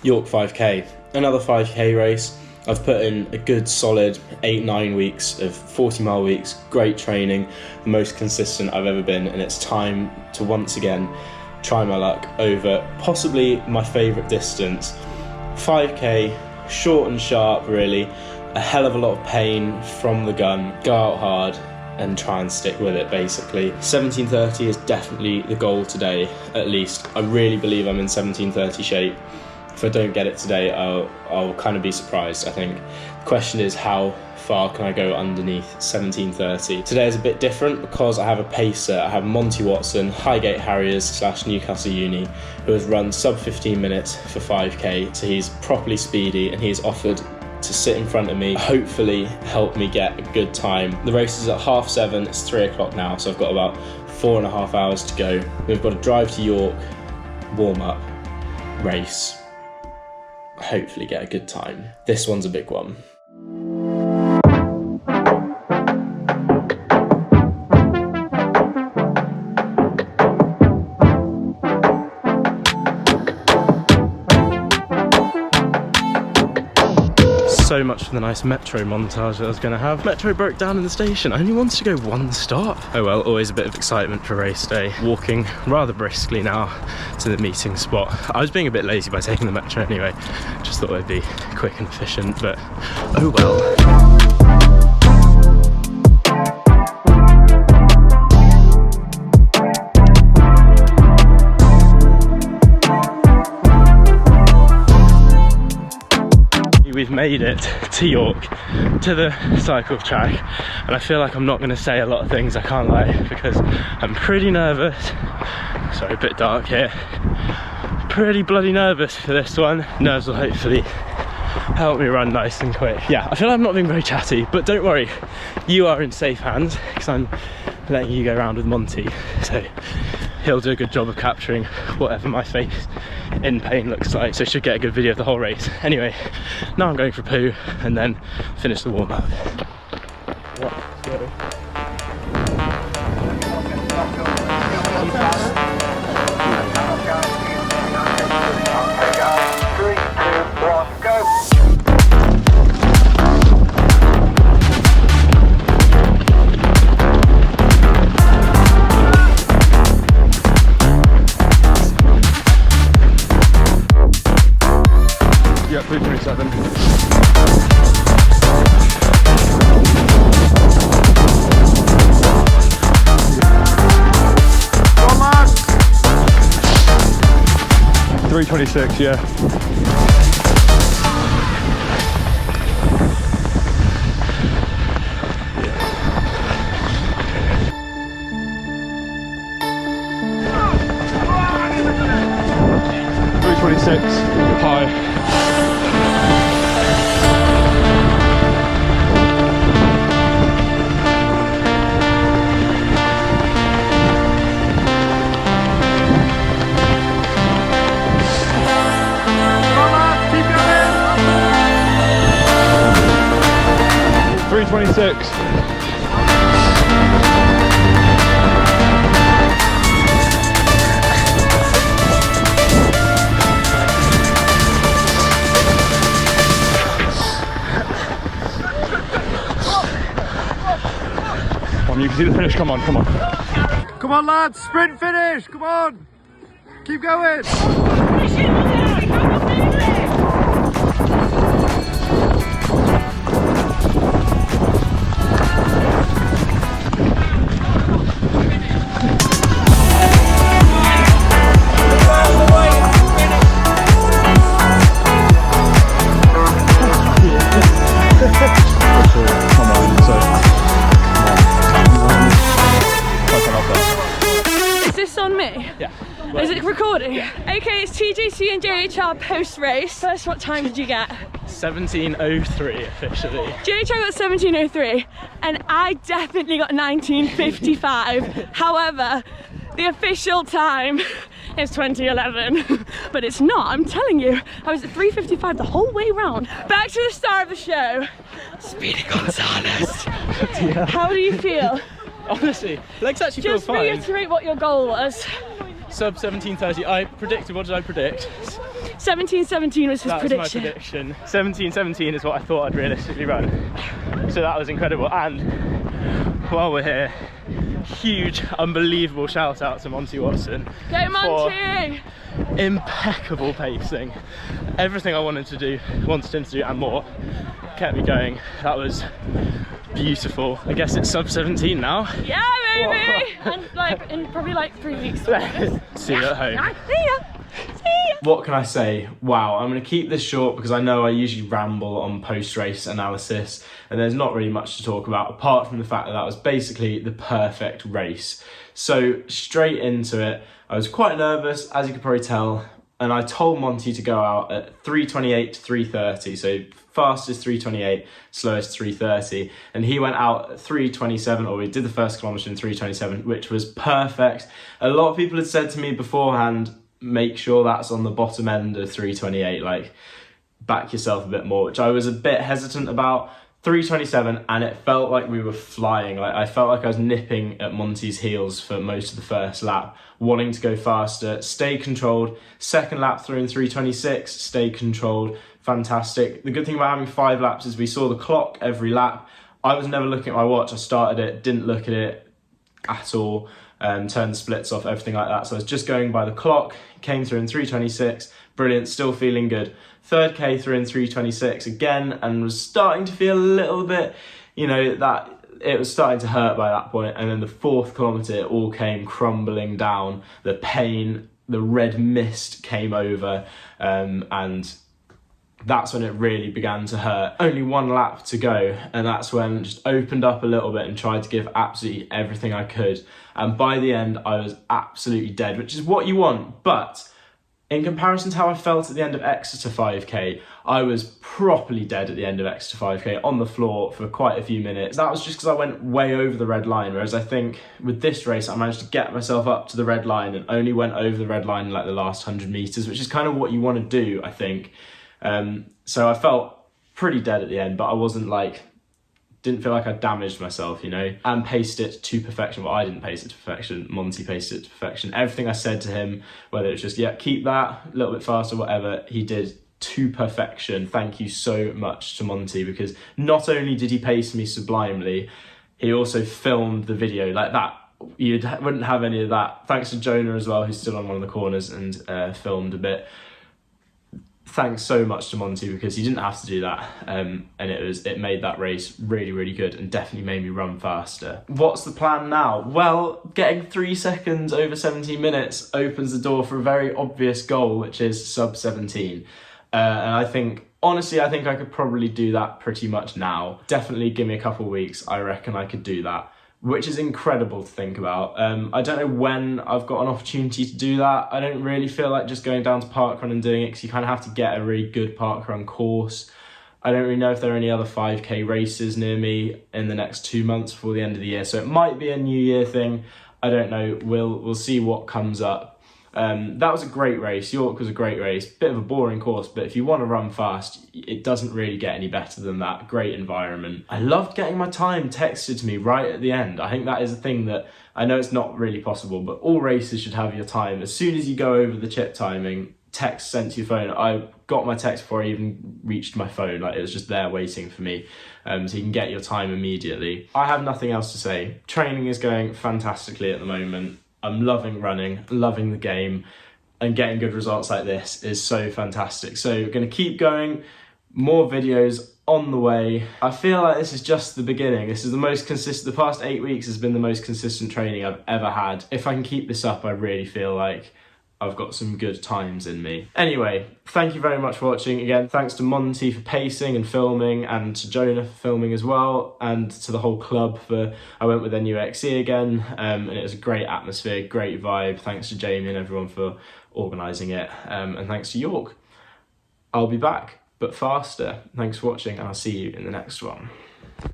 York 5k, another 5k race. I've put in a good solid 8-9 weeks of 40-mile weeks, great training, the most consistent I've ever been, and it's time to once again try my luck over possibly my favourite distance. 5k, short and sharp really, a hell of a lot of pain from the gun, go out hard and try and stick with it basically. 17:30 is definitely the goal today, at least. I really believe I'm in 17:30 shape. If I don't get it today, I'll kind of be surprised, I think. The question is, how far can I go underneath 17:30? Today is a bit different because I have a pacer. I have Monte Watson, Highgate Harriers / Newcastle Uni, who has run sub 15 minutes for 5k, so he's properly speedy and he's offered to sit in front of me, hopefully help me get a good time. The race is at 7:30, it's 3 o'clock now, so I've got about 4.5 hours to go. We've got to drive to York, warm up, race, hopefully get a good time. This one's a big one. So much for the nice metro montage that I was going to have. Metro broke down in the station. I only wanted to go one stop. Oh well, always a bit of excitement for race day. Walking rather briskly now to the meeting spot. I was being a bit lazy by taking the metro anyway. Just thought it'd be quick and efficient, but oh well. We've made it to York, to the cycle track, and I feel like I'm not going to say a lot of things, I can't lie, because I'm pretty nervous. Sorry, a bit dark here. Pretty bloody nervous for this one. Nerves will hopefully help me run nice and quick. Yeah, I feel like I'm not being very chatty, but don't worry, you are in safe hands because I'm letting you go around with Monty, so he'll do a good job of capturing whatever my face in pain looks like, so should get a good video of the whole race. Anyway, now I'm going for a poo and then finish the warm-up. Yeah, 3:27. Come on! 3:26, yeah. High. Come on, keep going. 3:26. You can see the finish, come on, come on. Come on lads, sprint finish, come on. Keep going. Is it recording? Yeah. Okay, it's TJC and JHR post-race. First, what time did you get? 17:03 officially. JHR got 17:03 and I definitely got 19:55. However, the official time is 20:11, but it's not, I'm telling you. I was at 3:55 the whole way round. Back to the star of the show, Speedy Gonzalez. Yeah. How do you feel? Honestly, legs actually feel fine. Just reiterate what your goal was. Sub 17:30. I predicted, what did I predict? 17:17 was his That prediction. was my prediction. 17:17 is what I thought I'd realistically run. So that was incredible. And while we're here, huge, unbelievable shout out to Monte Watson. Go Monty! Impeccable pacing. Everything I wanted him to do and more, kept me going. That was beautiful. I guess it's sub 17 now. Yeah, baby! And like in probably like 3 weeks. See you at home. See ya! What can I say? Wow, I'm going to keep this short because I know I usually ramble on post-race analysis and there's not really much to talk about apart from the fact that that was basically the perfect race. So straight into it, I was quite nervous, as you could probably tell, and I told Monty to go out at 3:28 to 3:30, so fastest 3:28, slowest 3:30, and he went out at 3:27, or we did the first kilometre in 3:27, which was perfect. A lot of people had said to me beforehand, make sure that's on the bottom end of 3:28, like back yourself a bit more, which I was a bit hesitant about. 3:27, and it felt like we were flying. Like I felt like I was nipping at Monty's heels for most of the first lap, wanting to go faster, stay controlled. Second lap through in 3:26, stay controlled, fantastic. The good thing about having 5 laps is we saw the clock every lap. I was never looking at my watch. I started it, didn't look at it at all, turned the splits off, everything like that. So I was just going by the clock, came through in 3:26, brilliant, still feeling good. Third K through in 3:26 again, and was starting to feel a little bit, you know, that it was starting to hurt by that point. And then the 4th kilometre, it all came crumbling down. The pain, the red mist came over, and that's when it really began to hurt. Only 1 lap to go, and that's when I just opened up a little bit and tried to give absolutely everything I could. And by the end, I was absolutely dead, which is what you want. But in comparison to how I felt at the end of Exeter 5K, I was properly dead at the end of Exeter 5K, on the floor for quite a few minutes. That was just because I went way over the red line, whereas I think with this race, I managed to get myself up to the red line and only went over the red line in like the last 100 metres, which is kind of what you want to do, I think. So I felt pretty dead at the end, but I wasn't like, didn't feel like I damaged myself, you know, and paced it to perfection. Well, I didn't pace it to perfection, Monty paced it to perfection. Everything I said to him, whether it's just, yeah, keep that a little bit faster, whatever, he did to perfection. Thank you so much to Monty, because not only did he pace me sublimely, he also filmed the video like that. You wouldn't have any of that. Thanks to Jonah as well, who's still on one of the corners and filmed a bit. Thanks so much to Monty, because he didn't have to do that, and it made that race really, really good and definitely made me run faster. What's the plan now? Well, getting 3 seconds over 17 minutes opens the door for a very obvious goal, which is sub 17. And I think, honestly, I think I could probably do that pretty much now. Definitely give me a couple of weeks, I reckon I could do that, which is incredible to think about. I don't know when I've got an opportunity to do that. I don't really feel like just going down to parkrun and doing it, because you kind of have to get a really good parkrun course. I don't really know if there are any other 5K races near me in the next 2 months before the end of the year, so it might be a New Year thing. I don't know. We'll see what comes up. That was a great race. York was a great race. Bit of a boring course, but if you want to run fast, it doesn't really get any better than that. Great environment. I loved getting my time texted to me right at the end. I think that is a thing that, I know it's not really possible, but all races should have your time. As soon as you go over the chip timing, text sent to your phone. I got my text before I even reached my phone. Like, it was just there waiting for me. So you can get your time immediately. I have nothing else to say. Training is going fantastically at the moment. I'm loving running, loving the game, and getting good results like this is so fantastic. So we're going to keep going, more videos on the way. I feel like this is just the beginning. This is the most consistent, the past 8 weeks has been the most consistent training I've ever had. If I can keep this up, I really feel like I've got some good times in me. Anyway, thank you very much for watching. Again, thanks to Monty for pacing and filming, and to Jonah for filming as well, and to the whole club for, I went with their new XE again, and it was a great atmosphere, great vibe. Thanks to Jamie and everyone for organising it, and thanks to York. I'll be back, but faster. Thanks for watching, and I'll see you in the next one.